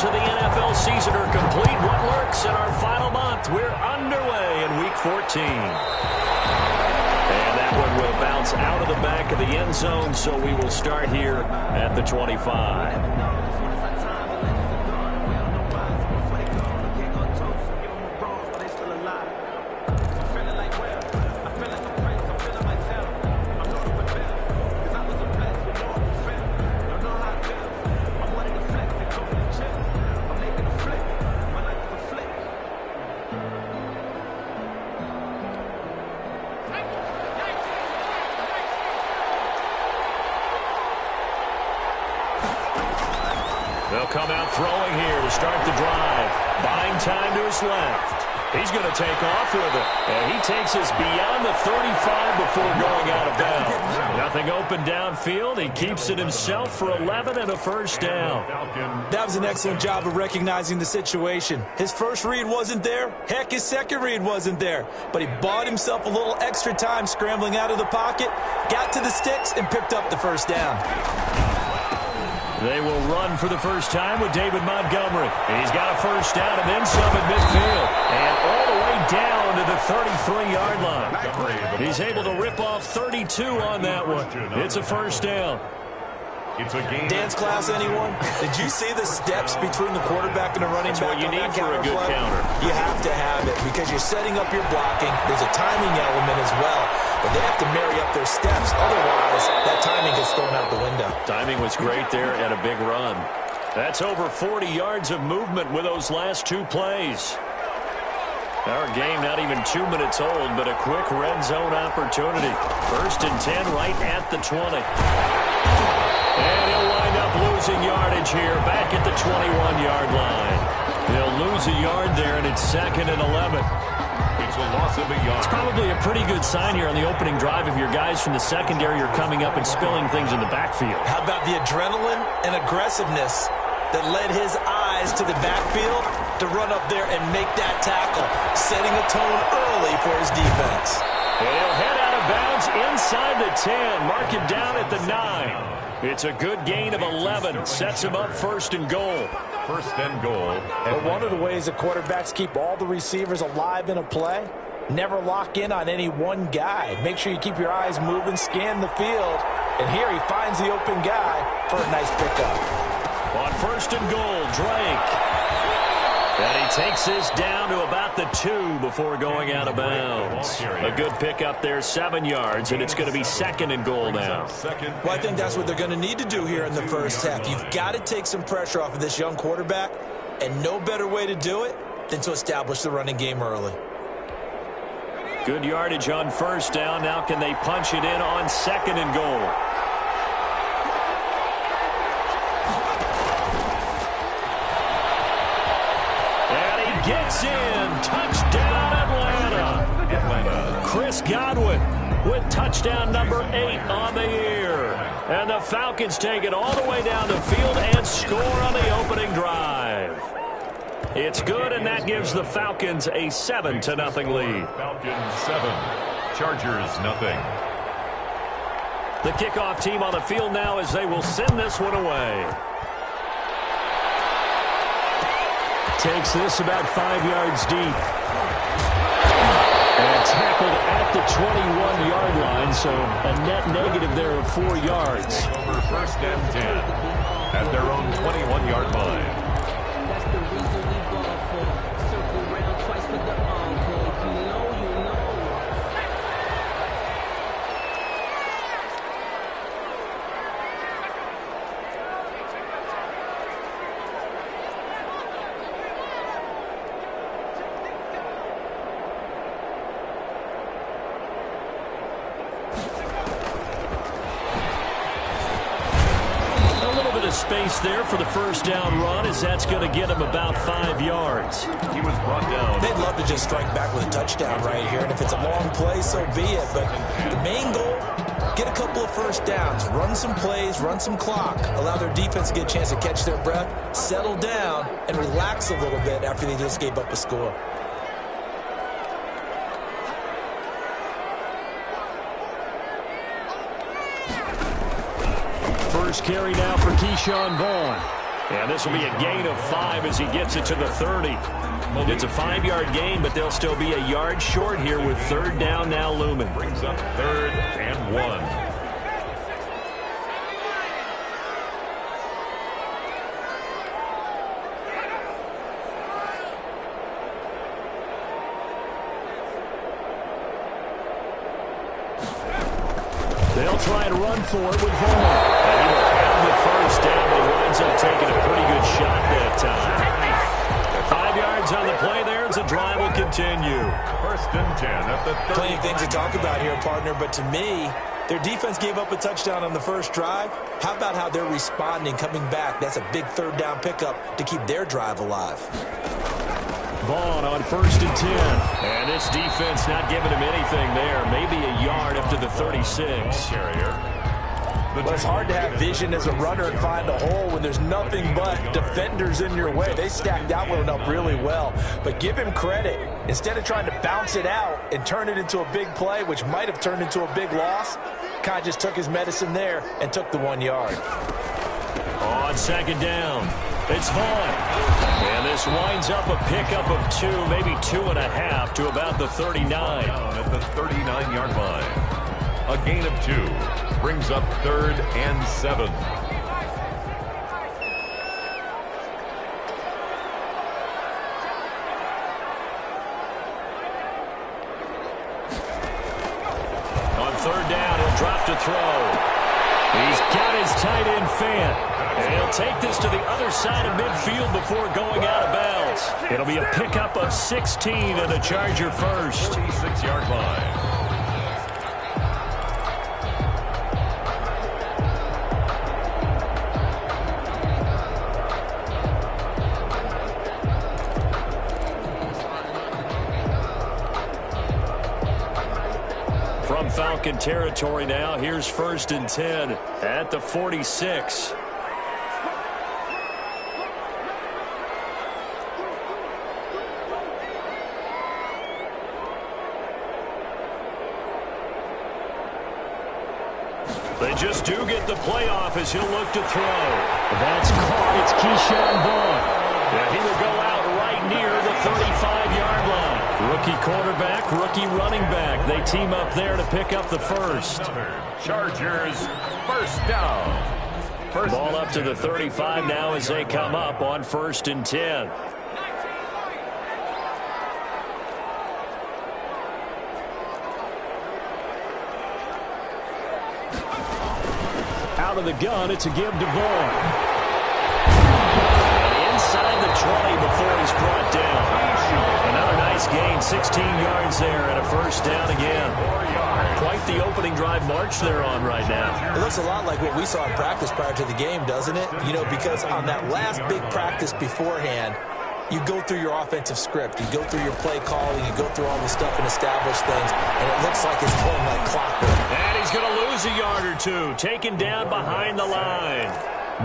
games of the NFL season are complete. What lurks in our final month? We're underway in Week 14. And that one will bounce out of the back of the end zone, so we will start here at the 25. They'll come out throwing here to start the drive. Buying time to his left. He's going to take off with it. And he takes us beyond the 35 before going out of bounds. Nothing open downfield. He keeps it himself for 11 and a first down. That was an excellent job of recognizing the situation. His first read wasn't there. Heck, his second read wasn't there. But he bought himself a little extra time scrambling out of the pocket, got to the sticks, and picked up the first down. They will run for the first time with David Montgomery. He's got a first down and then some at midfield. And all the way down to the 33-yard line. He's able to rip off 32 on that one. It's a first down. It's a game. Dance class, anyone? Did you see the steps between the quarterback and the running back? That's what you need for a good counter. You have to have it because you're setting up your blocking. There's a timing element as well. But they have to marry up their steps. Otherwise, that timing gets thrown out the window. Timing was great there and a big run. That's over 40 yards of movement with those last two plays. Our game not even 2 minutes old, but a quick red zone opportunity. First and 10 right at the 20. And he'll wind up losing yardage here back at the 21-yard line. They'll lose a yard there, and it's second and 11. It's a loss of a yard. It's probably a pretty good sign here on the opening drive if your guys from the secondary are coming up and spilling things in the backfield. How about the adrenaline and aggressiveness that led his eyes to the backfield to run up there and make that tackle, setting a tone early for his defense. And he'll head out of bounds inside the 10, mark it down at the 9. It's a good gain of 11, sets him up first and goal. First and goal. But one of the ways that quarterbacks keep all the receivers alive in a play, never lock in on any one guy. Make sure you keep your eyes moving, scan the field, and here he finds the open guy for a nice pickup. On first and goal, Drake. And he takes this down to about the 2 before going out of bounds. A good pickup there, 7 yards, and it's going to be second and goal now. Well, I think that's what they're going to need to do here in the first half. You've got to take some pressure off of this young quarterback, and no better way to do it than to establish the running game early. Good yardage on first down. Now can they punch it in on second and goal? Gets in. Touchdown, Atlanta. Chris Godwin with touchdown number 8 on the year. And the Falcons take it all the way down the field and score on the opening drive. It's good, and that gives the Falcons a 7-0 lead. Falcons 7, Chargers nothing. The kickoff team on the field now as they will send this one away. Takes this about 5 yards deep. And tackled at the 21-yard line, so a net negative there of 4 yards. Over first and 10 at their own 21-yard line. That's the reason we go for circle round twice for the encore. If you know, you know. Space there for the first down run, as that's going to get him about 5 yards. He was brought down. They'd love to just strike back with a touchdown right here, and if it's a long play, so be it. But the main goal, get a couple of first downs, run some plays, run some clock, allow their defense to get a chance to catch their breath, settle down, and relax a little bit after they just gave up a score. First carry now for Keyshawn Vaughn. And this will be a gain of 5 as he gets it to the 30. It's a 5-yard gain, but they'll still be a yard short here with third down now looming. Brings up 3rd and 1. They'll try and run for it with Vaughn. And he will have the first down. He winds up taking a pretty good shot that time. 5 yards on the play there as the drive will continue. 1st and 10 at the 30. Plenty of things to talk about here, partner, but to me, their defense gave up a touchdown on the first drive. How about how they're responding, coming back? That's a big third down pickup to keep their drive alive. Vaughn on 1st and 10. And this defense not giving him anything there. Maybe a yard up to the 36. But it's hard to have vision as a runner and find a hole when there's nothing but defenders in your way. They stacked that one up really well. But give him credit. Instead of trying to bounce it out and turn it into a big play, which might have turned into a big loss, kind of just took his medicine there and took the 1 yard. On 2nd down, it's Vaughn. And this winds up a pickup of 2, maybe 2.5 to about the 39. Down at the 39-yard line. A gain of 2 brings up 3rd and 7. On 3rd down, he'll drop to throw. He's got his tight end Fant. And he'll take this to the other side of midfield before going out of bounds. It'll be a pickup of 16 and a Charger first. 36-yard line. From Falcon territory now, here's 1st and 10 at the 46. They just do get the playoff as he'll look to throw. That's caught. It's Keyshawn Vaughn. Yeah, he will go out right near the 35-yard line. Rookie quarterback, rookie running back. They team up there to pick up the first. Chargers, 1st down. Ball up to the 35 now as they come up on 1st and 10. Out of the gun, it's a give to Vaughn. Inside the 20 before he's brought down. Another nice gain, 16 yards there and a first down again. Quite the opening drive march they're on right now. It looks a lot like what we saw in practice prior to the game, doesn't it? You know, because on that last big practice beforehand, you go through your offensive script, you go through your play calling, you go through all the stuff and establish things, and it looks like it's going like clockwork. And he's going to lose a yard or two, taken down behind the line.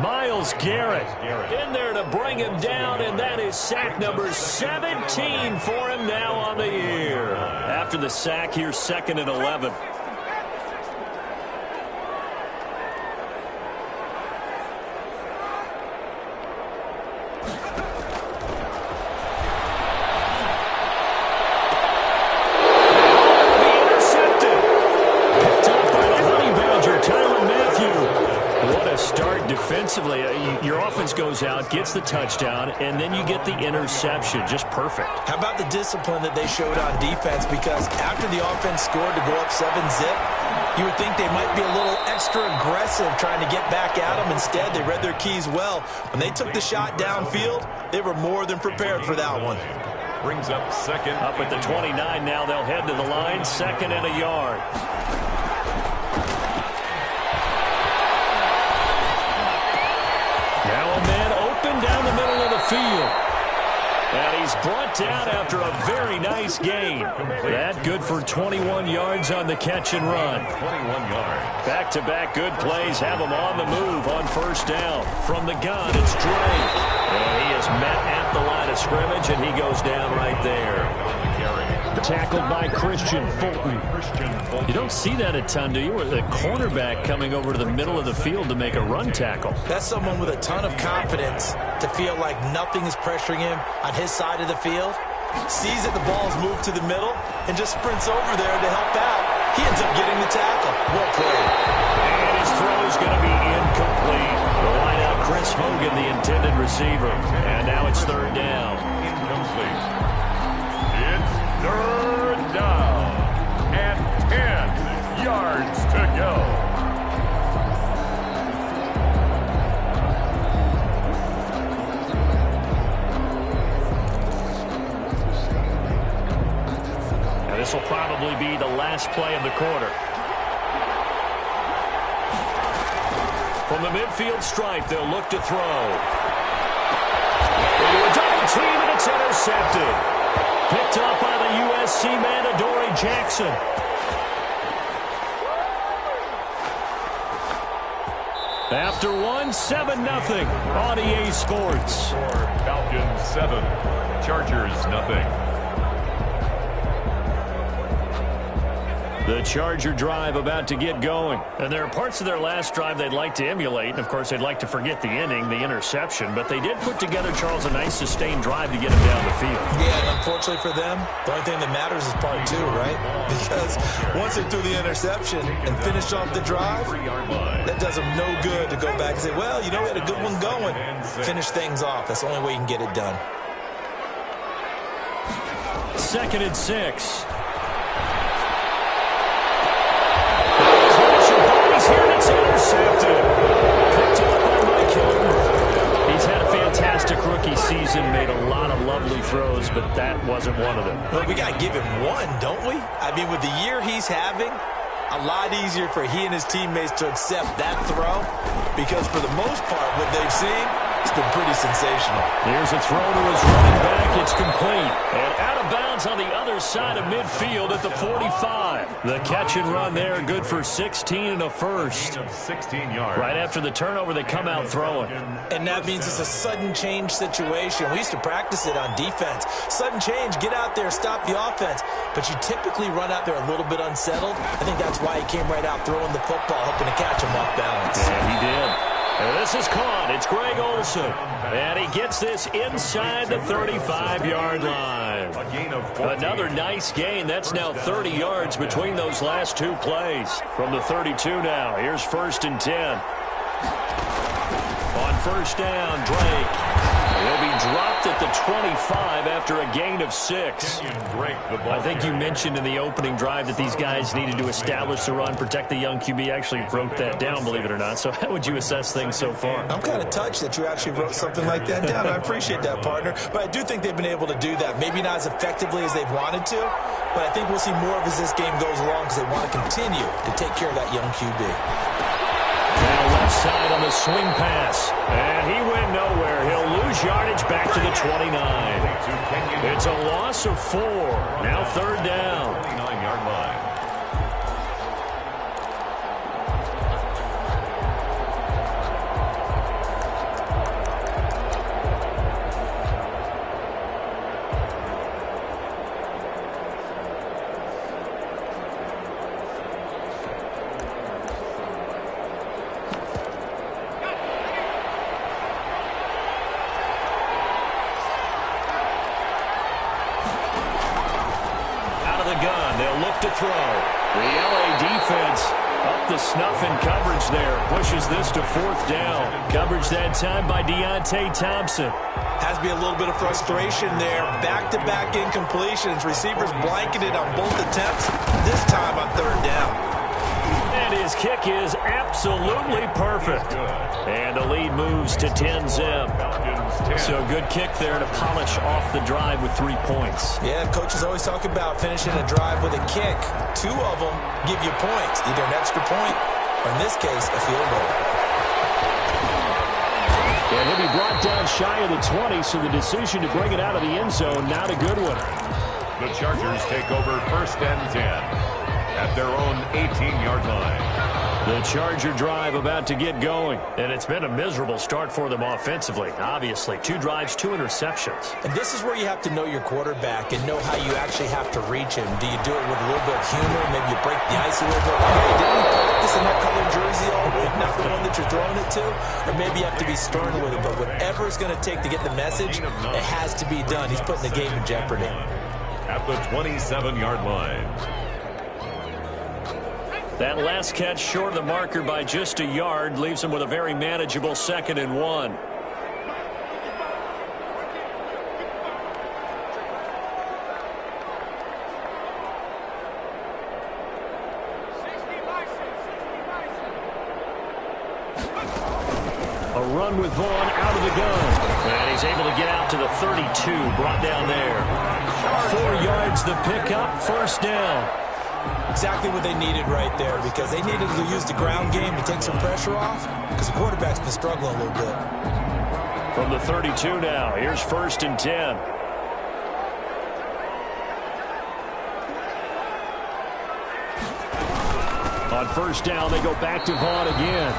Myles Garrett in there to bring him down, and that is sack number 17 for him now on the year. After the sack, here's 2nd and 11. Defensively, your offense goes out, gets the touchdown, and then you get the interception. Just perfect. How about the discipline that they showed on defense? Because after the offense scored to go up 7-zip, you would think they might be a little extra aggressive trying to get back at them. Instead, they read their keys well. When they took the shot downfield, they were more than prepared for that one. Brings up 2nd. Up at the 29 now, they'll head to the line, 2nd and a yard. Now a man open down the middle of the field. And he's brought down after a very nice gain. That good for 21 yards on the catch and run. 21 yards. Back-to-back good plays have him on the move on 1st down. From the gun, it's Drake. And he is met at the line of scrimmage, and he goes down right there. Tackled by Christian Fulton. You don't see that a ton, do you? With a cornerback coming over to the middle of the field to make a run tackle. That's someone with a ton of confidence to feel like nothing is pressuring him on his side of the field. Sees that the ball's moved to the middle and just sprints over there to help out. He ends up getting the tackle. Well played. And his throw is going to be incomplete. The wideout, Chris Hogan, the intended receiver. And now it's third down. Incomplete. It's third down. And 10 yards to go. This will probably be the last play of the quarter. From the midfield stripe, they'll look to throw. Into a double team, and it's intercepted. Picked up by the USC man, Adoree Jackson. After one, 7-0 on EA Sports. Falcons 7, Chargers nothing. The Charger drive about to get going. And there are parts of their last drive they'd like to emulate. And, of course, they'd like to forget the inning, the interception. But they did put together, Charles, a nice sustained drive to get him down the field. Yeah, and unfortunately for them, the only thing that matters is part two, right? Because once they threw the interception and finished off the drive, that does them no good to go back and say, well, you know, we had a good one going. Finish things off. That's the only way you can get it done. 2nd and 6. Here and it's intercepted. Picked up by Mike Hilton. He's had a fantastic rookie season, made a lot of lovely throws, but that wasn't one of them. Well, we got to give him one, don't we? I mean, with the year he's having, a lot easier for he and his teammates to accept that throw because for the most part, what they've seen, it's been pretty sensational. Here's a throw to his running back. It's complete. And out of bounds on the other side of midfield at the 45. The catch and run there, good for 16 and a first. 16 yards. Right after the turnover, they come out throwing. And that means it's a sudden change situation. We used to practice it on defense. Sudden change, get out there, stop the offense. But you typically run out there a little bit unsettled. I think that's why he came right out throwing the football, hoping to catch him off balance. Yeah, he did. And this is caught. It's Greg Olsen. And he gets this inside the 35-yard line. A gain of 14. Another nice gain. That's now 30 yards between those last two plays. From the 32 now. Here's 1st and 10. On 1st down, Drake. He'll be dropped at the 25 after a gain of 6. I think you mentioned in the opening drive that these guys needed to establish the run, protect the young QB. Actually wrote that down, believe it or not. So how would you assess things so far? I'm kind of touched that you actually wrote something like that down. I appreciate that, partner. But I do think they've been able to do that. Maybe not as effectively as they've wanted to, but I think we'll see more of as this game goes along because they want to continue to take care of that young QB. Now left side on the swing pass. And he went nowhere. He'll lose yardage back to the 29. It's a loss of 4. Now 3rd down. 29-yard line. To throw. The LA defense up the snuff in coverage there. Pushes this to 4th down. Coverage that time by Deontay Thompson. Has to be a little bit of frustration there. Back-to-back incompletions. Receivers blanketed on both attempts. This time on 3rd down. And his kick is absolutely perfect. And the lead moves to 10-zip. So good kick there to polish off the drive with 3 points. Yeah, coaches always talk about finishing a drive with a kick. 2 of them give you points, either an extra point or, in this case, a field goal. And he'll be brought down shy of the 20, so the decision to bring it out of the end zone, not a good one. The Chargers take over 1st and 10 at their own 18-yard line. The Charger drive about to get going. And it's been a miserable start for them offensively. Obviously, 2 drives, 2 interceptions. And this is where you have to know your quarterback and know how you actually have to reach him. Do you do it with a little bit of humor? Maybe you break the ice a little bit. Hey, didn't you practice in that colored jersey all week, not the one that you're throwing it to? Or maybe you have to be stern with it. But whatever it's going to take to get the message, it has to be done. He's putting the game in jeopardy. At the 27-yard line. That last catch short of the marker by just a yard leaves him with a very manageable 2nd and 1. A run with Vaughn out of the gun. And he's able to get out to the 32, brought down there. 4 yards the pickup, 1st down. Exactly what they needed right there, because they needed to use the ground game to take some pressure off, because the quarterback's been struggling a little bit. From the 32 now, here's 1st and 10. On 1st down, they go back to Vaughn again.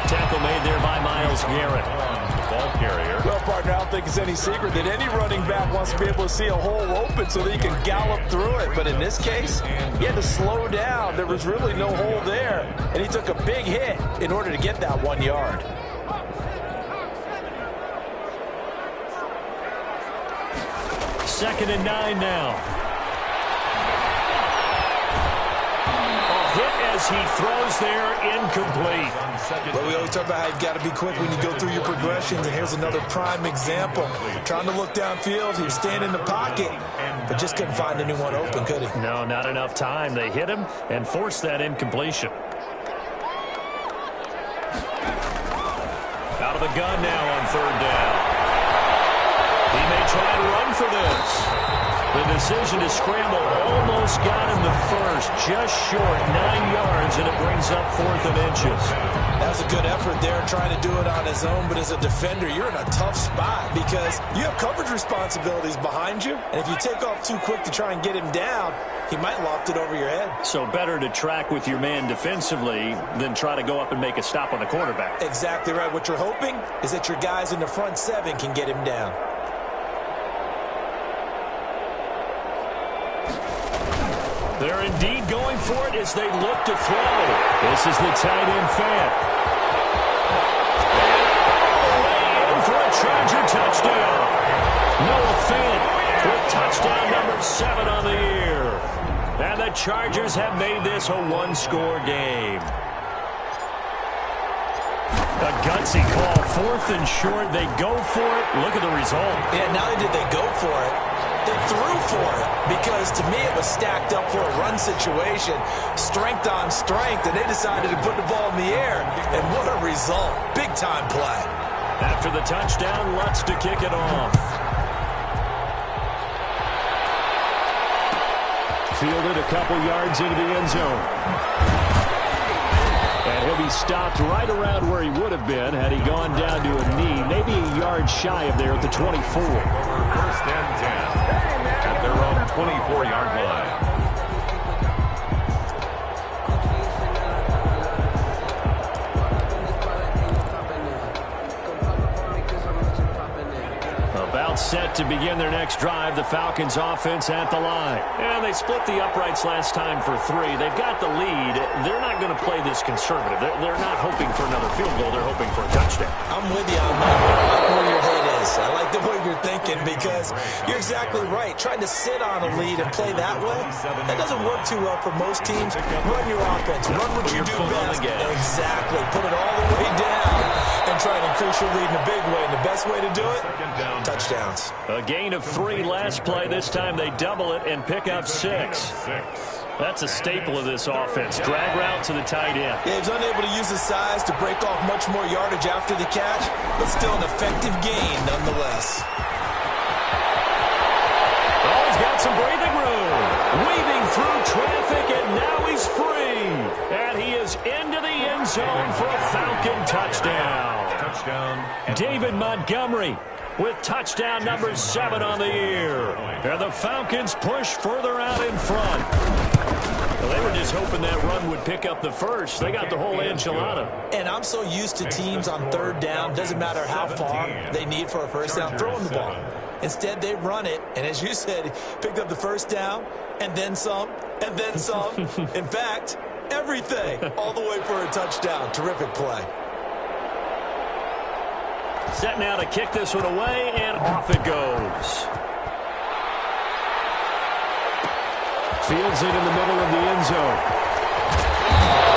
Tackle made there by Myles Garrett. Ball carrier. Well, partner, I don't think it's any secret that any running back wants to be able to see a hole open so that he can gallop through it. But in this case, he had to slow down. There was really no hole there, and he took a big hit in order to get that 1 yard. Second and 9 now. As he throws there, incomplete. Well, we always talk about how you've got to be quick when you go through your progressions, and here's another prime example. Trying to look downfield, he was standing in the pocket, but just couldn't find anyone open, could he? No, not enough time. They hit him and forced that incompletion. Out of the gun now on 3rd down. He may try and run for this. The decision to scramble almost got him the 1st, just short, 9 yards, and it brings up 4th and inches. That was a good effort there, trying to do it on his own, but as a defender, you're in a tough spot because you have coverage responsibilities behind you, and if you take off too quick to try and get him down, he might loft it over your head. So better to track with your man defensively than try to go up and make a stop on the quarterback. Exactly right. What you're hoping is that your guys in the front 7 can get him down. They're indeed going for it as they look to throw. This is the tight end Fant. And in for a Charger touchdown. Noah Fant with touchdown number 7 on the year. And the Chargers have made this a 1-score game. A gutsy call, 4th and short. They go for it. Look at the result. Yeah, not only did they go for it, they threw for it, because to me it was stacked up for a run situation, strength on strength, and they decided to put the ball in the air, and what a result. Big-time play. After the touchdown, Lutz to kick it off. Fielded a couple yards into the end zone. And he'll be stopped right around where he would have been had he gone down to a knee, maybe a yard shy of there at the 24. 1st and 10 at their own 24-yard line. About set to begin their next drive, the Falcons offense at the line. And they split the uprights last time for 3. They've got the lead. They're not going to play this conservative. They're not hoping for another field goal. They're hoping for a touchdown. I'm with you on that. I like where your head is. I like the way you're thinking, because you're exactly right. Trying to sit on a lead and play that way, that doesn't work too well for most teams. Run your offense. Run what you do best. Exactly. Put it all the way down and try and increase your lead in a big way. And the best way to do it, touchdowns. A gain of 3 last play. This time they double it and pick up 6. That's a staple of this offense. Drag route to the tight end. Yeah, he's unable to use his size to break off much more yardage after the catch, but still an effective gain nonetheless. Oh, he's got some breathing room. Weaving through traffic, and now he's free. And he is into the end zone for a Falcon touchdown. David Montgomery with touchdown number 7 on the year. And the Falcons push further out in front. Well, they were just hoping that run would pick up the first. They got the whole enchilada. And I'm so used to teams on third down, doesn't matter how far they need for a first down, throwing the ball. Instead, they run it, and as you said, picked up the first down, and then some, and then some. In fact, everything, all the way for a touchdown. Terrific play. Set now to kick this one away, and off it goes. Fields it in the middle of the end zone.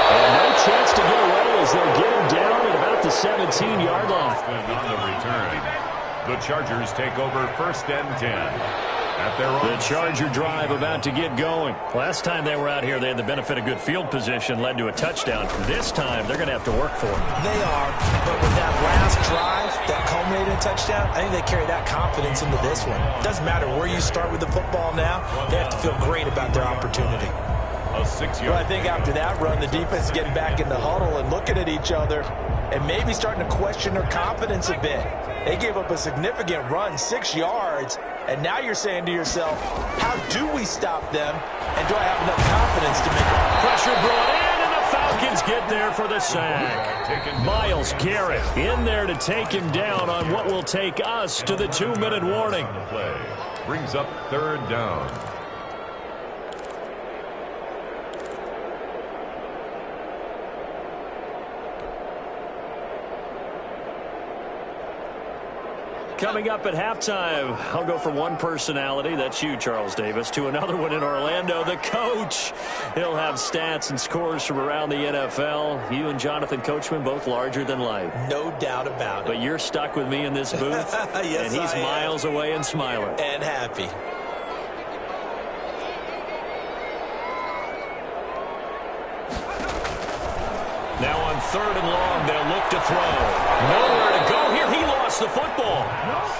And no chance to get away as they'll get him down at about the 17-yard line. On the return, the Chargers take over 1st and 10. At their own. The Charger drive about to get going. Last time they were out here, they had the benefit of good field position, led to a touchdown. This time, they're going to have to work for it. They are, but with that last drive that culminated in a touchdown, I think they carry that confidence into this one. Doesn't matter where you start with the football now, they have to feel great about their opportunity. A 6-yard. Well, I think after that run, the defense is getting back in the huddle and looking at each other and maybe starting to question their confidence a bit. They gave up a significant run, 6 yards, and now you're saying to yourself, how do we stop them, and do I have enough confidence to make it? Pressure brought in, and the Falcons get there for the sack. Myles Garrett in there to take him down on what will take us to the 2-minute warning. Play brings up 3rd down. Coming up at halftime, I'll go from one personality, that's you, Charles Davis, to another one in Orlando, the coach. He'll have stats and scores from around the NFL. You and Jonathan Coachman, both larger than life. No doubt about it. But you're stuck with me in this booth, yes, and he's miles away and smiling. And happy. Now on 3rd and long, they'll look to throw. Nowhere to go here. He lost the football.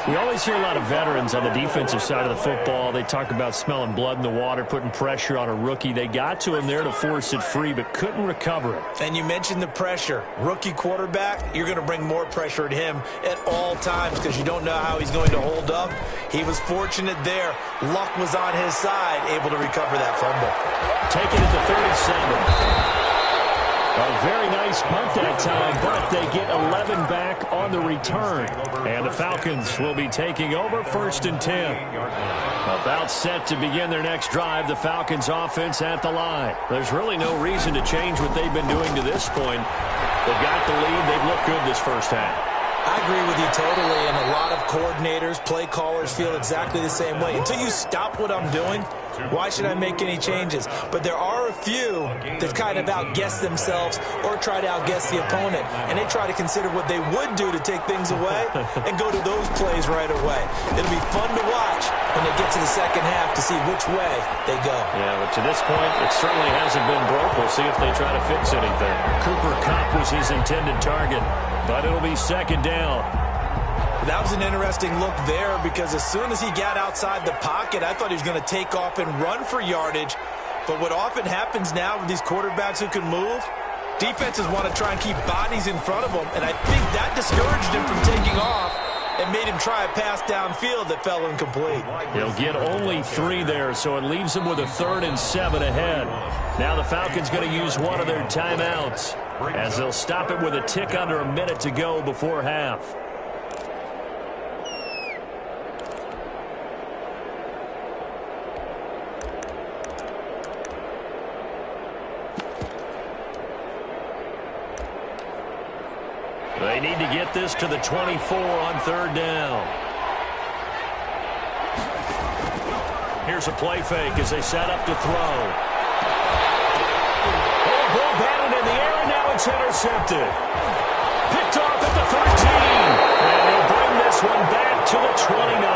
We always hear a lot of veterans on the defensive side of the football. They talk about smelling blood in the water, putting pressure on a rookie. They got to him there to force it free, but couldn't recover it. And you mentioned the pressure. Rookie quarterback, you're going to bring more pressure at him at all times because you don't know how he's going to hold up. He was fortunate there. Luck was on his side, able to recover that fumble. Take it at the 37. A very nice punt that time, but they get 11 back on the return. And the Falcons will be taking over 1st and 10. About set to begin their next drive, the Falcons offense at the line. There's really no reason to change what they've been doing to this point. They've got the lead. They've looked good this first half. I agree with you totally, and a lot of coordinators, play callers feel exactly the same way. Until you stop what I'm doing, why should I make any changes? But there are a few that kind of outguess themselves or try to outguess the opponent, and they try to consider what they would do to take things away and go to those plays right away. It'll be fun to watch when they get to the second half to see which way they go. Yeah, but to this point, it certainly hasn't been broke. We'll see if they try to fix anything. Cooper Kupp was his intended target, but it'll be 2nd down. That was an interesting look there because as soon as he got outside the pocket, I thought he was going to take off and run for yardage. But what often happens now with these quarterbacks who can move, defenses want to try and keep bodies in front of them, and I think that discouraged him from taking off and made him try a pass downfield that fell incomplete. He'll get only 3 there, so it leaves him with a 3rd and 7 ahead. Now the Falcons going to use one of their timeouts as they'll stop it with a tick under a minute to go before half. They need to get this to the 24 on 3rd down. Here's a play fake as they set up to throw. Oh, ball batted in the air, and now it's intercepted. Picked off at the 13. And they'll bring this one back to the 29.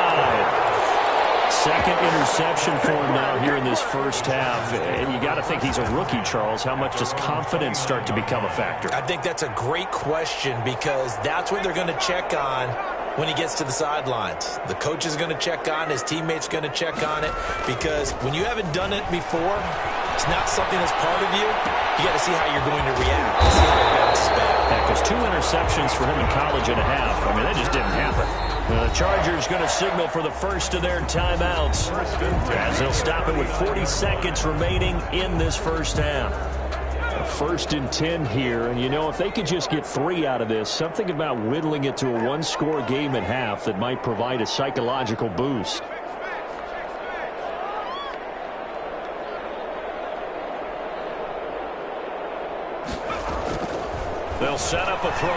2nd interception for him now here in this first half. And you got to think he's a rookie, Charles. How much does confidence start to become a factor? I think that's a great question because that's what they're going to check on when he gets to the sidelines. The coach is going to check on, his teammates going to check on it because when you haven't done it before, it's not something that's part of you, you got to see how you're going to react, see how it bounces back. Yeah, because 2 interceptions for him in college and a half. I mean, that just didn't happen. The Chargers going to signal for the first of their timeouts as they'll stop it with 40 seconds remaining in this first half. First and 10 here, and you know, if they could just get 3 out of this, something about whittling it to a 1-score game at half that might provide a psychological boost. They'll set up a throw.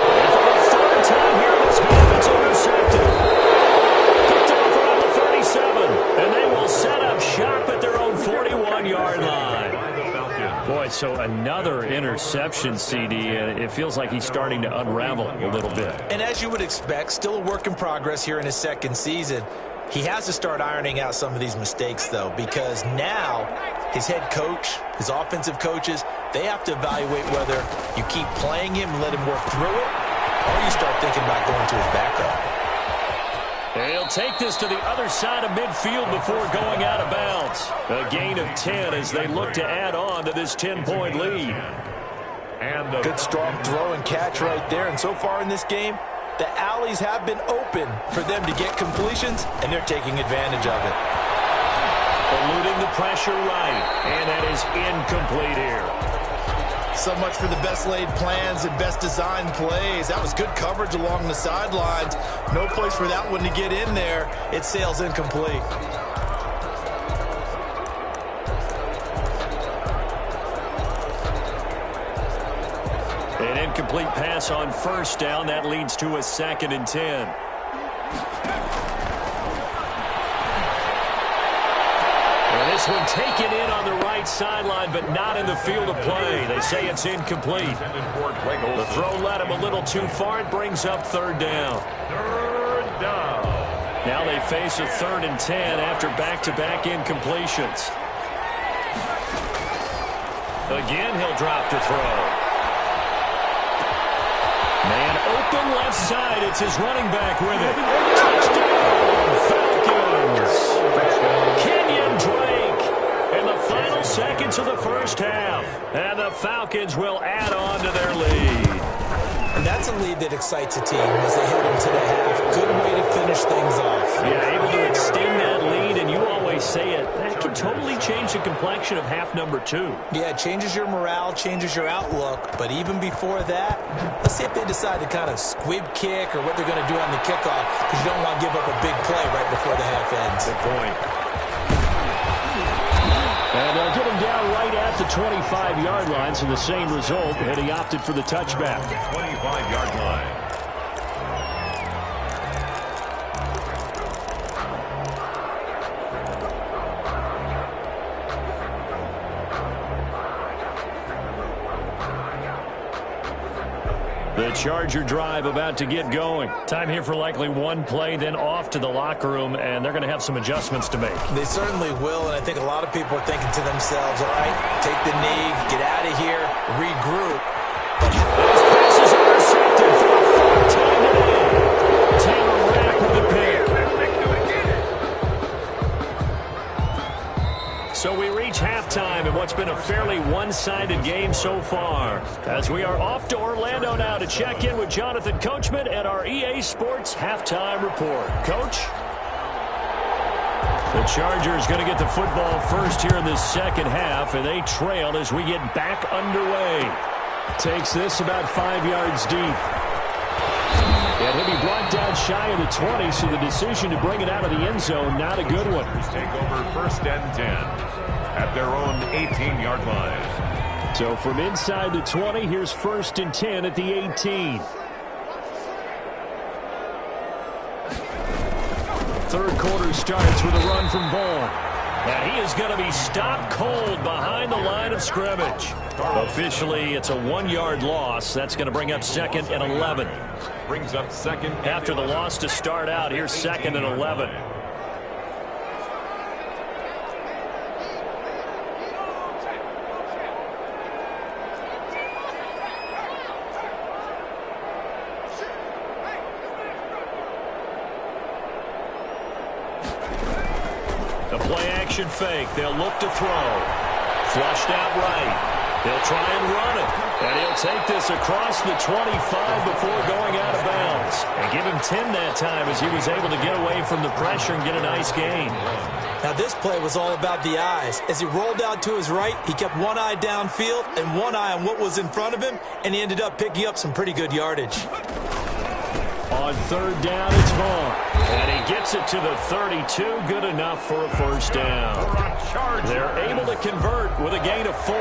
And for the third time here, this half, it's intercepted. Picked off around the 37, and they will set up shop at their own 41-yard line. Boy, so another interception, CD, and it feels like he's starting to unravel a little bit. And as you would expect, still a work in progress here in his second season. He has to start ironing out some of these mistakes, though, because now his head coach, his offensive coaches, they have to evaluate whether you keep playing him and let him work through it, or you start thinking about going to his backup. And he'll take this to the other side of midfield before going out of bounds. A gain of 10 as they look to add on to this 10-point lead. And a good strong throw and catch right there. And so far in this game, the alleys have been open for them to get completions, and they're taking advantage of it. Eluding the pressure right, and that is incomplete here. So much for the best laid plans and best designed plays. That was good coverage along the sidelines. No place for that one to get in there. It sails incomplete. An incomplete pass on first down. That leads to a 2nd and 10. And this one taken in on the right sideline, but not in the field of play. They say it's incomplete. The throw led him a little too far. It brings up 3rd down. Now they face a 3rd and 10 after back-to-back incompletions. Again, he'll drop to throw. Man open left side. It's his running back with it. Touchdown, Falcons. Kenyon Drake in the final seconds of the first half. And the Falcons will add on to their lead. And that's a lead that excites a team as they head into the half. Good way to finish things off. Yeah, able to extend that lead, and you always say it, that can totally change the complexion of half number 2. Yeah, it changes your morale, changes your outlook. But even before that, let's see if they decide to kind of squib kick or what they're going to do on the kickoff, because you don't want to give up a big play right before the half ends. Good point. And they'll get him down right at the 25-yard line, so the same result, and he opted for the touchback. 25-yard line. The Charger drive about to get going. Time here for likely one play, then off to the locker room, and they're going to have some adjustments to make. They certainly will, and I think a lot of people are thinking to themselves, all right, take the knee, get out of here, regroup. Those passes intercepted for the 4th time today. Taylor Rapp with the pick. So we reach halftime in what's been a fairly one-sided game so far, as we are off to Orlando now to check in with Jonathan Coachman at our EA Sports Halftime Report. Coach? The Chargers going to get the football first here in this second half, and they trail as we get back underway. Takes this about 5 yards deep. And he'll be brought down shy of the 20, so the decision to bring it out of the end zone, not a good one. Take over 1st and 10 at their own 18-yard line. So from inside the 20, here's 1st and 10 at the 18. Third quarter starts with a run from Vaughn. Now he is going to be stopped cold behind the line of scrimmage. Officially, it's a 1-yard loss. That's going to bring up 2nd and 11. Brings up 2nd. After the loss to start out, here's 2nd and 11. Play action fake. They'll look to throw. Flushed out right. He'll try and run it. And he'll take this across the 25 before going out of bounds. And give him 10 that time as he was able to get away from the pressure and get a nice gain. Now this play was all about the eyes. As he rolled out to his right, he kept one eye downfield and one eye on what was in front of him, and he ended up picking up some pretty good yardage. On third down, it's Vaughn. And he gets it to the 32. Good enough for a first down. They're able to convert with a gain of 4.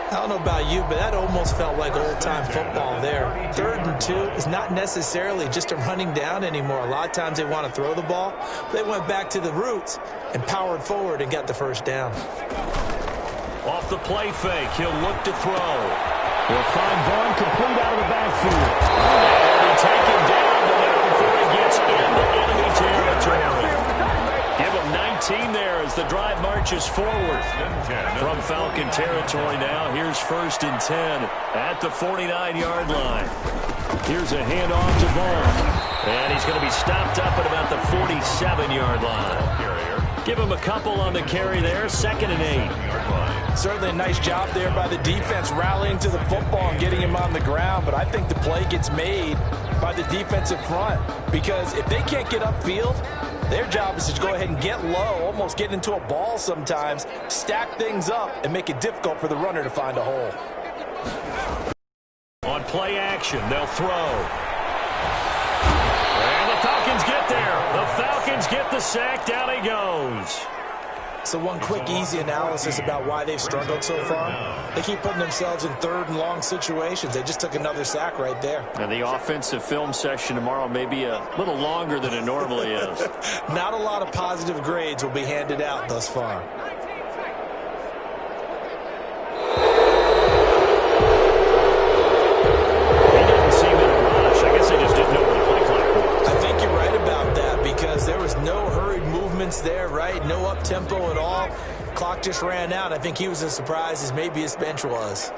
I don't know about you, but that almost felt like old-time football there. 3rd and 2 is not necessarily just a running down anymore. A lot of times they want to throw the ball. They went back to the roots and powered forward and got the first down. Off the play fake, he'll look to throw. He'll find Vaughn complete out of the backfield. And he'll be taken down before he gets into enemy territory. Give him 19 there as the drive marches forward. From Falcon territory now, here's 1st and 10 at the 49-yard line. Here's a handoff to Vaughn. And he's going to be stopped up at about the 47-yard line. Give him a couple on the carry there, 2nd and 8. Certainly a nice job there by the defense rallying to the football and getting him on the ground, but I think the play gets made by the defensive front because if they can't get upfield, their job is to go ahead and get low, almost get into a ball sometimes, stack things up, and make it difficult for the runner to find a hole. On play action, they'll throw. And the Falcons get there. The Falcons get the sack. Down he goes. So one quick, easy analysis about why they've struggled so far. They keep putting themselves in 3rd and long situations. They just took another sack right there. And the offensive film session tomorrow may be a little longer than it normally is. Not a lot of positive grades will be handed out thus far. He didn't seem in a rush. I guess they just didn't know what the play clock was. I think you're right about that because there was no hurried movements there, right? No up-tempo at all. Clock just ran out. I think he was as surprised as maybe his bench was.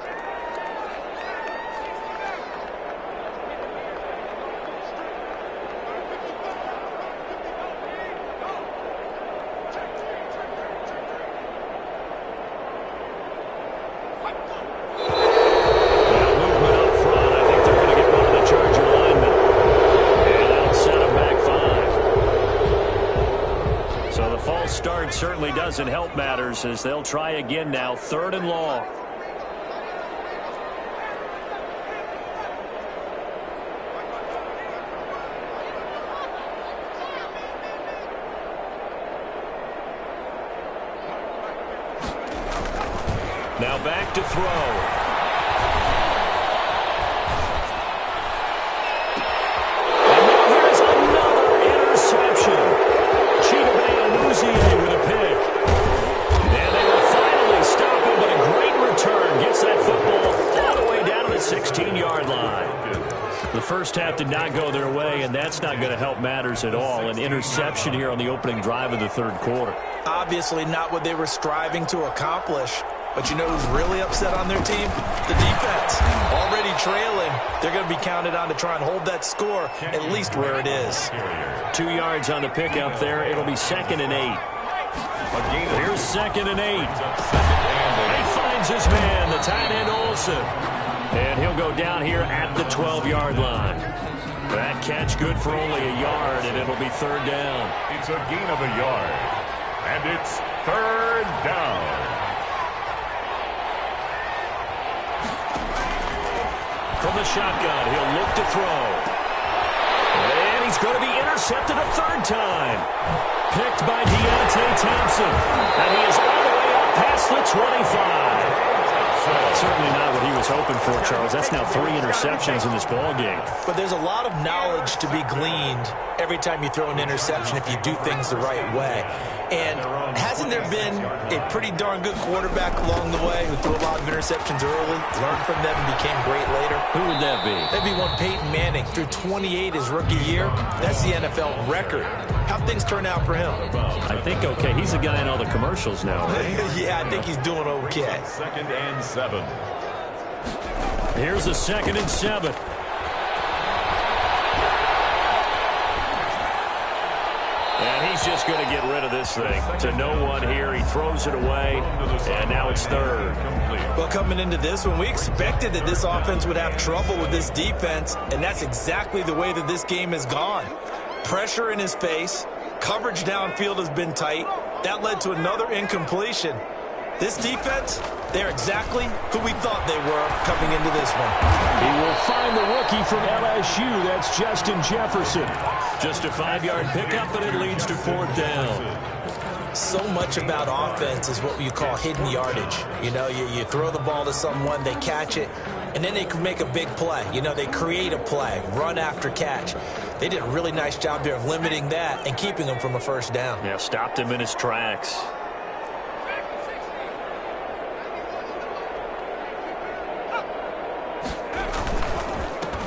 Certainly doesn't help matters as they'll try again now, 3rd and long. Now back to throw. First half did not go their way, and that's not going to help matters at all. An interception here on the opening drive of the 3rd quarter. Obviously not what they were striving to accomplish. But you know who's really upset on their team? The defense. Already trailing. They're going to be counted on to try and hold that score at least where it is. 2 yards on the pickup there. It'll be 2nd and 8. Here's 2nd and 8. He finds his man, the tight end Olsen. And he'll go down here at the 12-yard line. That catch good for only a yard, and it'll be 3rd down. It's a gain of a yard, and it's 3rd down. From the shotgun, he'll look to throw. And he's going to be intercepted a 3rd time. Picked by Deontay Thompson. And he is all the way up past the 25. Certainly not what he was hoping for, Charles. That's now 3 interceptions in this ballgame. But there's a lot of knowledge to be gleaned every time you throw an interception if you do things the right way. And hasn't there been a pretty darn good quarterback along the way who threw a lot of interceptions early, learned from them, and became great later? Who would that be? That'd be one Peyton Manning. Threw 28 his rookie year. That's the NFL record. How'd things turn out for him? I think okay. He's the guy in all the commercials now, right? Yeah, I think he's doing okay. 2nd and 7. Here's a 2nd and 7. And he he's just going to get rid of this thing. To no one here. He throws it away, and now it's third. Well, coming into this one, we expected that this offense would have trouble with this defense, and that's exactly the way that this game has gone. Pressure in his face. Coverage downfield has been tight. That led to another incompletion. This defense, they're exactly who we thought they were coming into this one. He will find the rookie from LSU. That's Justin Jefferson. Just a 5-yard pickup, and it leads to fourth down. So much about offense is what you call hidden yardage. You know, you throw the ball to someone, they catch it, and then they can make a big play. You know, they create a play, run after catch. They did a really nice job there of limiting that and keeping him from a first down. Yeah, stopped him in his tracks.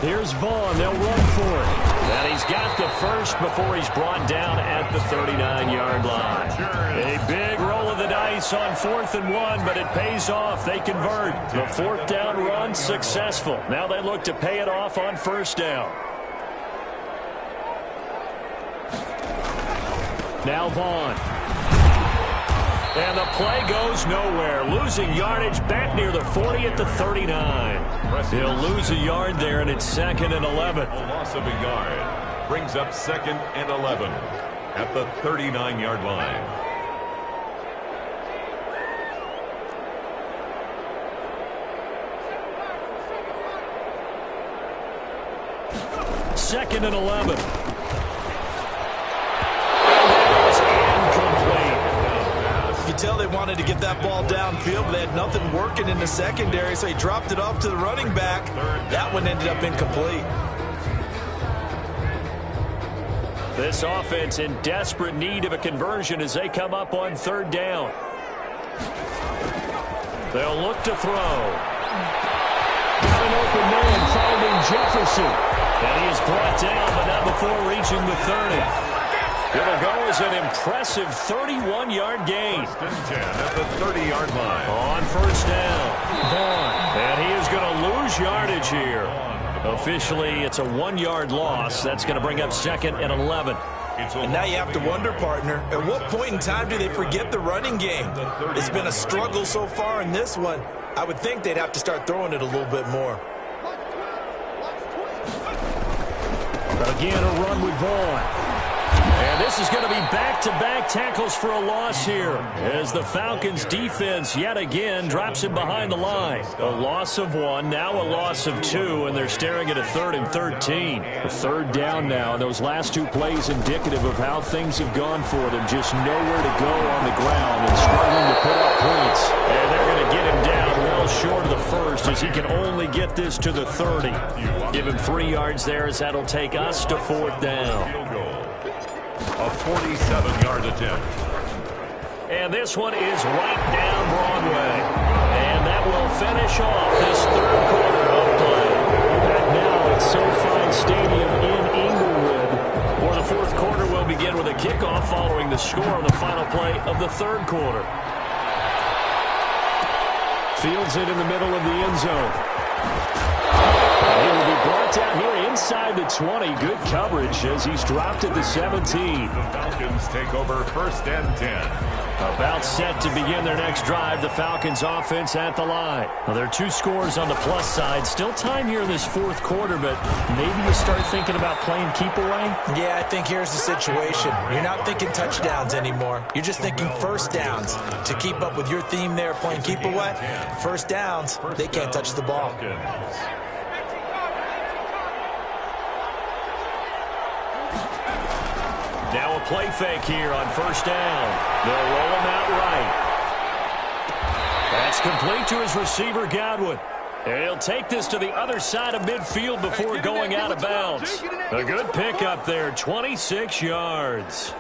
Here's Vaughn. They'll run for it. And he's got the first before he's brought down at the 39-yard line. A big roll of the dice on 4th and 1, but it pays off. They convert. The fourth down run successful. Now they look to pay it off on first down. Now Vaughn. And the play goes nowhere. Losing yardage back near the 40 at the 39. He'll lose a yard there, and it's 2nd and 11. A loss of a yard brings up 2nd and 11 at the 39-yard line. Second and 11. You tell they wanted to get that ball downfield, but they had nothing working in the secondary, so he dropped it off to the running back. That one ended up incomplete. This offense in desperate need of a conversion as they come up on 3rd down. They'll look to throw. Got an open man finding Jefferson. And he is brought down, but not before reaching the 30. It'll go as an impressive 31-yard gain. 10 at the 30-yard line. On first down, Vaughn. And he is going to lose yardage here. Officially, it's a 1-yard loss. That's going to bring up 2nd and 11. And now you have to wonder, partner, at what point in time do they forget the running game? It's been a struggle so far in this one. I would think they'd have to start throwing it a little bit more. Again, a run with Vaughn. And this is going to be back-to-back tackles for a loss here as the Falcons defense yet again drops him behind the line. A loss of 1, now a loss of 2, and they're staring at a 3rd and 13. A 3rd down now, and those last 2 plays indicative of how things have gone for them. Just nowhere to go on the ground and struggling to put up points. And they're going to get him down well short of the first as he can only get this to the 30. Give him 3 yards there as that'll take us to 4th down. A 47-yard attempt. And this one is right down Broadway. And that will finish off this 3rd quarter of play. Back now at SoFi Stadium in Inglewood. Or the 4th quarter will begin with a kickoff following the score on the final play of the 3rd quarter. Fields it in the middle of the end zone. He will be brought down here inside the 20. Good coverage as he's dropped at the 17. The Falcons take over 1st and 10. About set to begin their next drive. The Falcons offense at the line. Well, there are 2 scores on the plus side. Still time here in this 4th quarter, but maybe you start thinking about playing keep away? Yeah, I think here's the situation. You're not thinking touchdowns anymore. You're just thinking first downs. To keep up with your theme there, playing keep away, first downs, they can't touch the ball. Now a play fake here on first down. They'll roll him out right. That's complete to his receiver, Godwin. And he'll take this to the other side of midfield before going out of bounds. A good pickup there, 26 yards.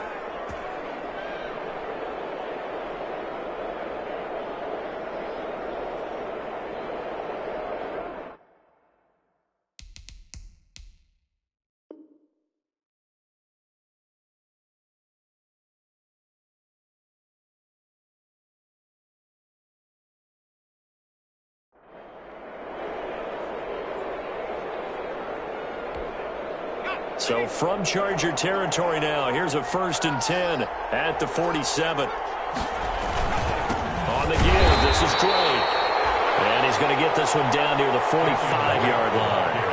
So from Charger territory now, here's a 1st and 10 at the 47. On the give, this is Drake. And he's going to get this one down near the 45-yard line.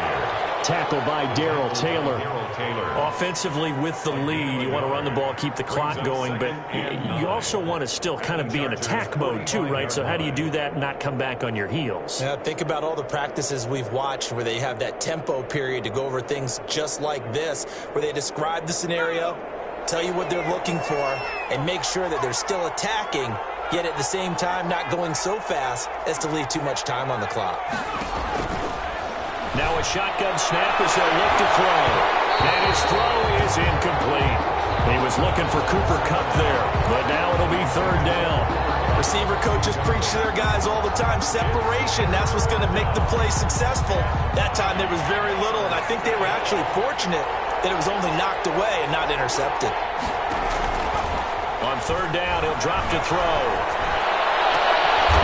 Tackled by Darrell Taylor. Offensively with the lead, you want to run the ball, keep the clock going, but you also want to still kind of be in attack mode too, right? So how do you do that and not come back on your heels? Yeah, think about all the practices we've watched where they have that tempo period to go over things just like this, where they describe the scenario, tell you what they're looking for, and make sure that they're still attacking, yet at the same time not going so fast as to leave too much time on the clock. Now a shotgun snap as they'll look to throw. And his throw is incomplete. He was looking for Cooper Kupp there, but now it'll be 3rd down. Receiver coaches preach to their guys all the time. Separation, that's what's going to make the play successful. That time there was very little, and I think they were actually fortunate that it was only knocked away and not intercepted. On 3rd down, he'll drop to throw.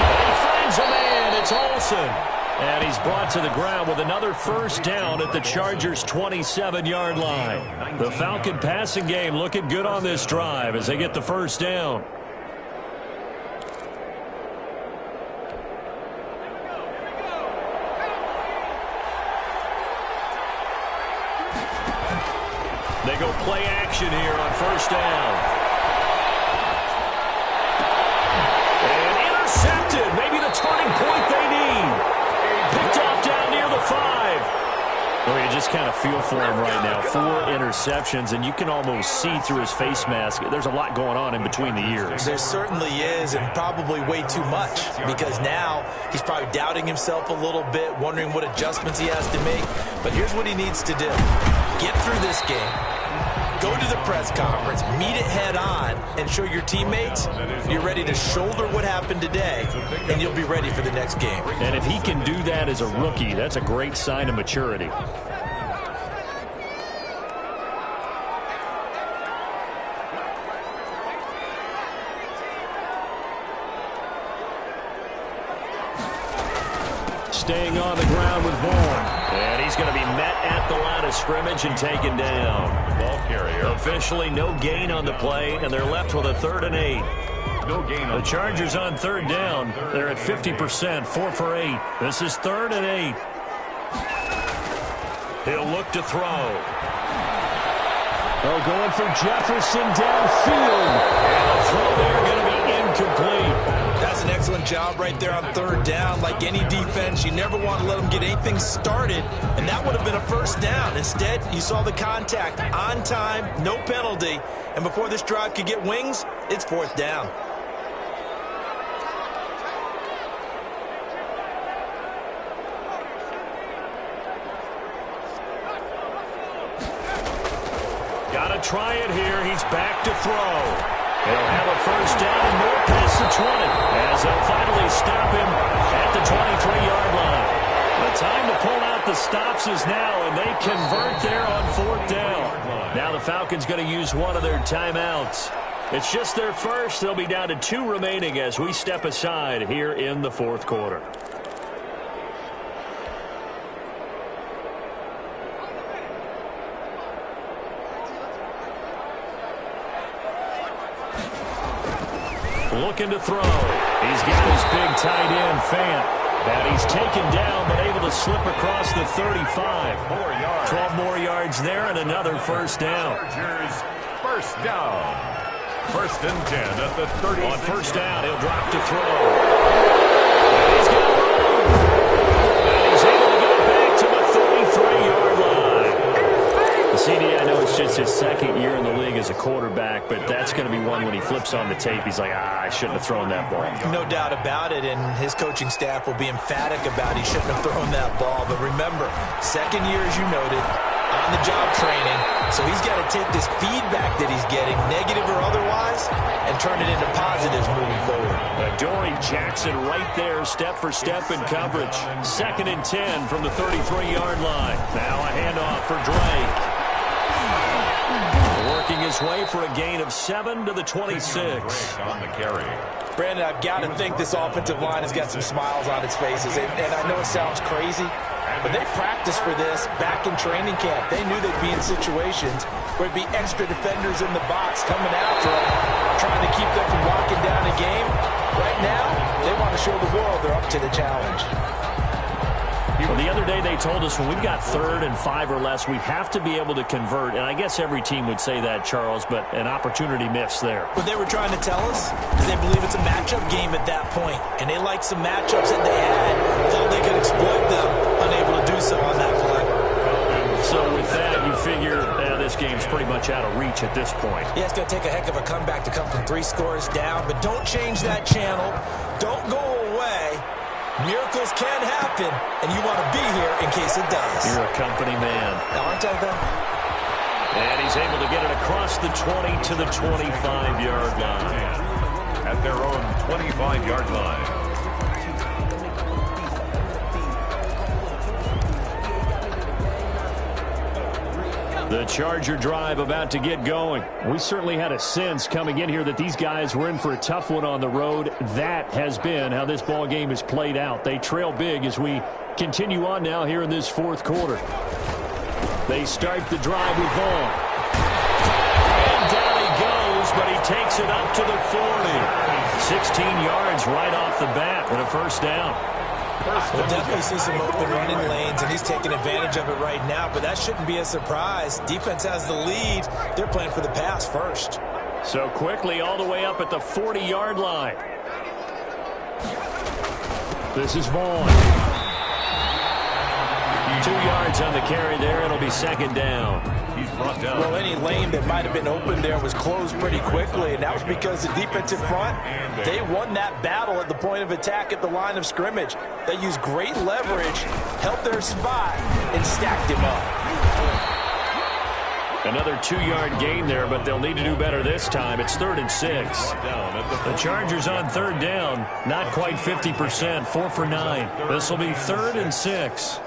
And he finds a man. It's Olsen. And he's brought to the ground with another 1st down at the Chargers' 27-yard line. The Falcon passing game looking good on this drive as they get the 1st down. They go play action here on 1st down. And intercepted. Maybe the turning point they need. Picked off down near the 5. Well, you just kind of feel for him right now. 4 interceptions, and you can almost see through his face mask. There's a lot going on in between the ears. There certainly is, and probably way too much, because now he's probably doubting himself a little bit, wondering what adjustments he has to make. But here's what he needs to do. Get through this game. Go to the press conference, meet it head on, and show your teammates you're ready to shoulder what happened today, and you'll be ready for the next game. And if he can do that as a rookie, that's a great sign of maturity. Staying on the ground with Vaughn. And he's going to be met at the line of scrimmage and taken down. Ball carrier. Officially no gain on the play, and they're left with a 3rd and 8. No gain on the Chargers on 3rd down. They're at 50%, 4 for 8. This is 3rd and 8. He'll look to throw. Oh, going for Jefferson downfield. And the throw there going to be incomplete. That's an excellent job right there on 3rd down. Like any defense, you never want to let them get anything started, and that would have been a 1st down. Instead, you saw the contact on time, no penalty, and before this drive could get wings, it's 4th down. Got to try it here. He's back to throw. He'll have a 1st down and more past the 20 as they'll finally stop him at the 23-yard line. The time to pull out the stops is now, and they convert there on 4th down. Now the Falcons going to use one of their timeouts. It's just their first. They'll be down to 2 remaining as we step aside here in the 4th quarter. Looking to throw. He's got his big tight end, Fant. And he's taken down, but able to slip across the 35. 12 more yards there and another 1st down. Chargers, 1st down. 1st and 10 at the 30. On 1st down, he'll drop to throw. And he's got room. And he's able to get back to the 33-yard line. The CD, I know it's just his 2nd year in the league as a quarterback, but that's going to be one when he flips on the tape, he's like, I shouldn't have thrown that ball. No doubt about it, and his coaching staff will be emphatic about he shouldn't have thrown that ball. But remember, 2nd year, as you noted, on-the-job training, so he's got to take this feedback that he's getting, negative or otherwise, and turn it into positives moving forward. Dory Jackson right there, step for step in coverage. 2nd and 10 from the 33-yard line. Now a handoff for Drake. Working his way for a gain of 7 to the 26. On the carry. Brandon, I've got to think this offensive line has got some smiles on its faces, and I know it sounds crazy, But they practiced for this back in training camp. They knew they'd be in situations where it'd be extra defenders in the box coming after them, trying to keep them from locking down a game. Right now, they want to show the world they're up to the challenge. Well, the other day they told us when we've got 3rd and 5 or less, we have to be able to convert. And I guess every team would say that, Charles, but an opportunity missed there. What they were trying to tell us is they believe it's a matchup game at that point. And they liked some matchups that they had, thought they could exploit them, unable to do so on that play. So with that, you figure this game's pretty much out of reach at this point. Yeah, it's going to take a heck of a comeback to come from 3 scores down. But don't change that channel. Don't go away. Miracles can happen, and you want to be here in case it does. You're a company man. Aren't I, though? And he's able to get it across the 20 to the 25-yard line. At their own 25-yard line. The Charger drive about to get going. We certainly had a sense coming in here that these guys were in for a tough one on the road. That has been how this ball game is played out. They trail big as we continue on now here in this 4th quarter. They start the drive with Vaughn. And down he goes, but he takes it up to the 40. 16 yards right off the bat and a first down. We'll definitely see some open running lanes, and he's taking advantage of it right now, but that shouldn't be a surprise. Defense has the lead. They're playing for the pass first. So quickly all the way up at the 40-yard line. This is Vaughn. 2 yards on the carry there. It'll be 2nd down. He's brought down. Well, any lane that might have been open there was closed pretty quickly, and that was because the defensive front, they won that battle at the point of attack at the line of scrimmage. They used great leverage, helped their spot, and stacked him up. Another 2-yard gain there, but they'll need to do better this time. It's 3rd and 6. The Chargers on 3rd down, not quite 50%, 4 for 9. This will be 3rd and 6.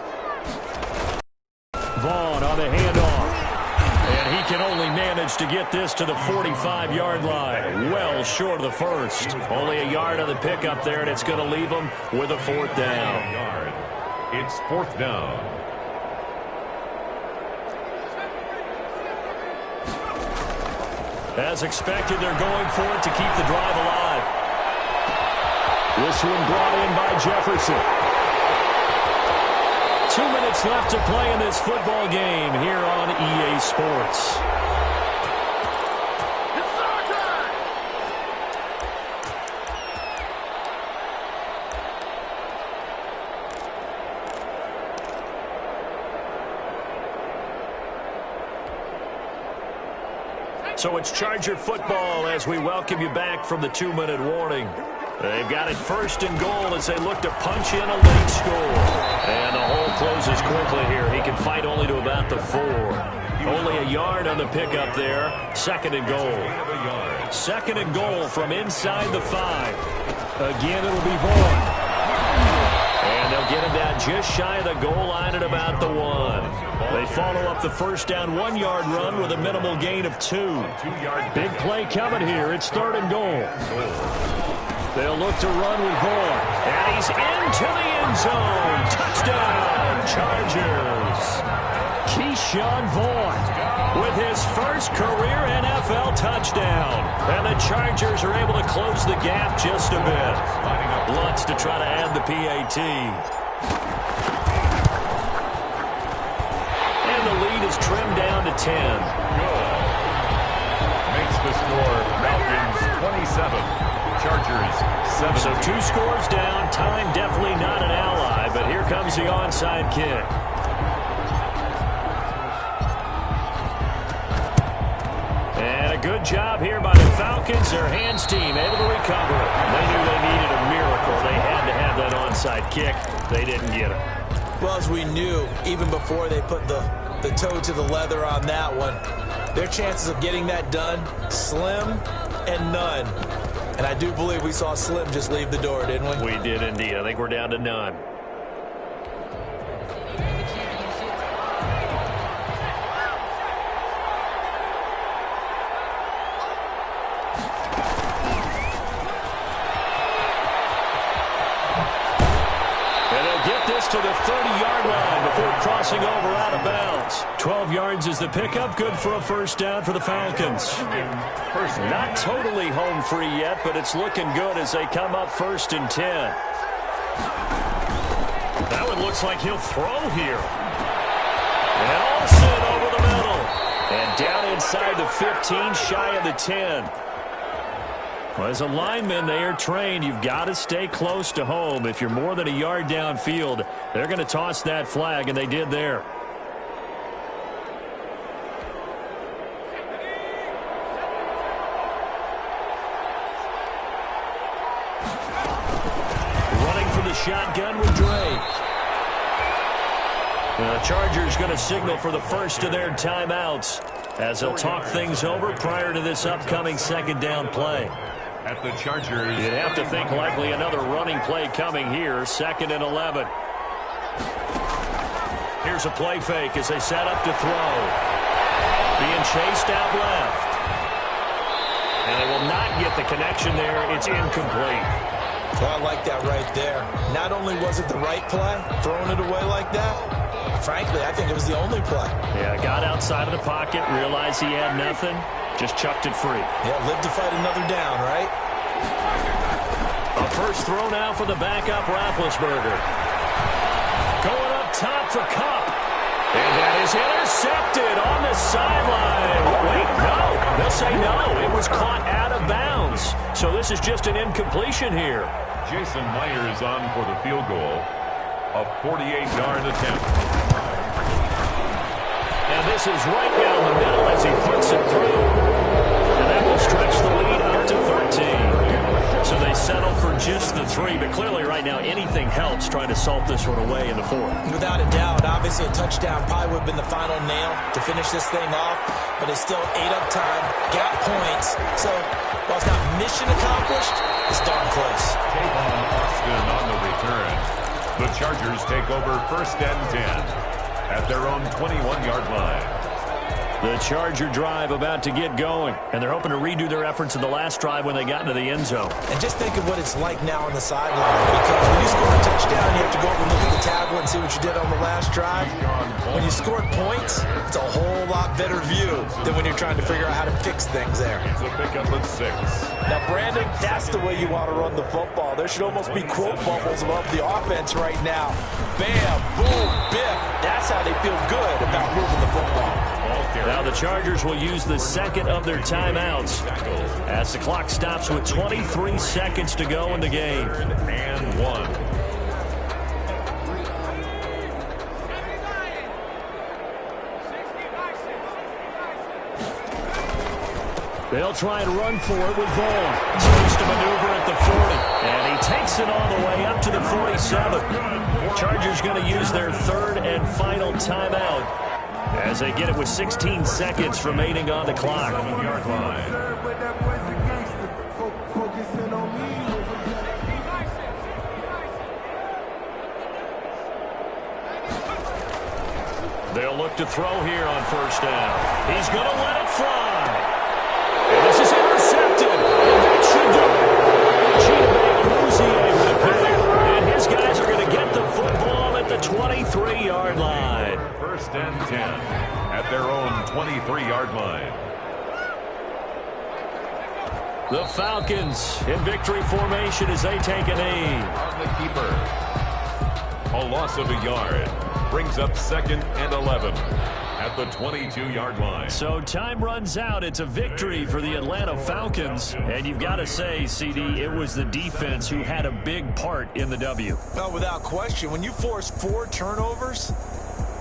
Vaughn on the handoff. And he can only manage to get this to the 45-yard line. Well short of the first. Only a yard on the pickup there, and it's going to leave them with a 4th down. It's 4th down. As expected, they're going for it to keep the drive alive. This one brought in by Jefferson. 2 minutes left to play in this football game here on EA Sports. So it's Charger football as we welcome you back from the 2-minute warning. They've got it 1st and goal as they look to punch in a late score. And the hole closes quickly here. He can fight only to about the 4. Only a yard on the pickup there. 2nd and goal. 2nd and goal from inside the 5. Again, it'll be Vaughn. And they'll get him down just shy of the goal line at about the 1. They follow up the first down 1-yard run with a minimal gain of 2. Big play coming here. It's 3rd and goal. They'll look to run with Vaughn. And he's into the end zone. Touchdown, Chargers. Keyshawn Vaughn with his first career NFL touchdown. And the Chargers are able to close the gap just a bit. Lutz to try to add the PAT. And the lead is trimmed down to 10. Good. Makes the score Falcons 27. Chargers 7. So 2 scores down. Time definitely not an ally, but here comes the onside kick. And a good job here by the Falcons. Their hands team able to recover it. They knew they needed a miracle. They had to have that onside kick. They didn't get it. Well, as we knew, even before they put the toe to the leather on that one, their chances of getting that done, slim and none. And I do believe we saw Slim just leave the door, didn't we? We did indeed. I think we're down to none. And they'll get this to the 30-yard line crossing over out of bounds. 12 yards is the pickup. Good for a first down for the Falcons. Not totally home free yet, but it's looking good as they come up 1st and 10. That one looks like he'll throw here. Nelson over the middle. And down inside the 15, shy of the 10. Well, as a lineman, they are trained. You've got to stay close to home. If you're more than a yard downfield, they're going to toss that flag, and they did there. Running for the shotgun with Drake. The Chargers going to signal for the first of their timeouts as they'll talk things over prior to this upcoming second down play. At the Chargers, you'd have to think likely another running play coming here, 2nd and 11. Here's a play fake as they set up to throw. Being chased out left. And they will not get the connection there. It's incomplete. Well, I like that right there. Not only was it the right play, throwing it away like that, frankly, I think it was the only play. Yeah, got outside of the pocket, realized he had nothing. Just chucked it free. Yeah, live to fight another down, right? A first throw now for the backup Roethlisberger. Going up top for Kupp. And that is intercepted on the sideline. Wait, no. They'll say no. It was caught out of bounds. So this is just an incompletion here. Jason Myers on for the field goal. A 48-yard attempt. And this is right down the middle as he puts it through. And that will stretch the lead up to 13. So they settle for just the 3. But clearly right now anything helps trying to salt this one away in the 4th. Without a doubt. Obviously a touchdown probably would have been the final nail to finish this thing off. But it's still 8 up time. Got points. So while it's not mission accomplished, it's darn close. Tavon Austin on the return. The Chargers take over 1st and 10. At their own 21-yard line. The Charger drive about to get going, and they're hoping to redo their efforts in the last drive when they got into the end zone. And just think of what it's like now on the sideline, because when you score a touchdown, you have to go over and look at the tablet and see what you did on the last drive. When you scored points, it's a whole lot better view than when you're trying to figure out how to fix things there. It's a pickup at 6. Now, Brandon, that's the way you want to run the football. There should almost be quote bubbles above the offense right now. Bam, boom, biff. That's how they feel good about moving the football. Now the Chargers will use the 2nd of their timeouts as the clock stops with 23 seconds to go in the game. 3rd and 1. They'll try and run for it with Vaughn. Supposed to maneuver at the 40. And he takes it all the way up to the 47. Chargers going to use their 3rd and final timeout as they get it with 16 seconds remaining on the clock. They'll look to throw here on 1st down. He's going to let it fly. And this is intercepted. And that should do it. Chidobe Awuzie with a pick. And his guys are going to get the football at the 23-yard line. 1st and 10 at their own 23-yard line. The Falcons in victory formation as they take a knee. On the keeper. A loss of a yard. Brings up 2nd and 11 at the 22-yard line. So time runs out. It's a victory for the Atlanta Falcons. And you've got to say, CD, it was the defense who had a big part in the W. Well, without question, when you force 4 turnovers,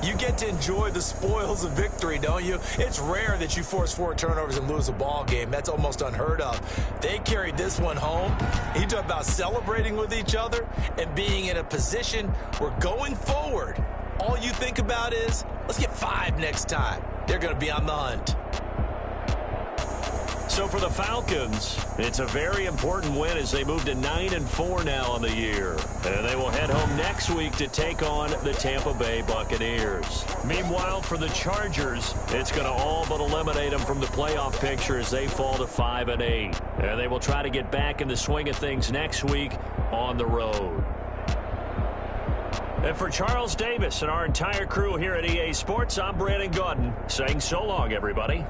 you get to enjoy the spoils of victory, don't you? It's rare that you force 4 turnovers and lose a ball game. That's almost unheard of. They carried this one home. You talk about celebrating with each other and being in a position where going forward, all you think about is, let's get 5 next time. They're going to be on the hunt. So for the Falcons, it's a very important win as they move to 9-4 now on the year. And they will head home next week to take on the Tampa Bay Buccaneers. Meanwhile, for the Chargers, it's going to all but eliminate them from the playoff picture as they fall to 5-8. And they will try to get back in the swing of things next week on the road. And for Charles Davis and our entire crew here at EA Sports, I'm Brandon Gaudin saying so long, everybody.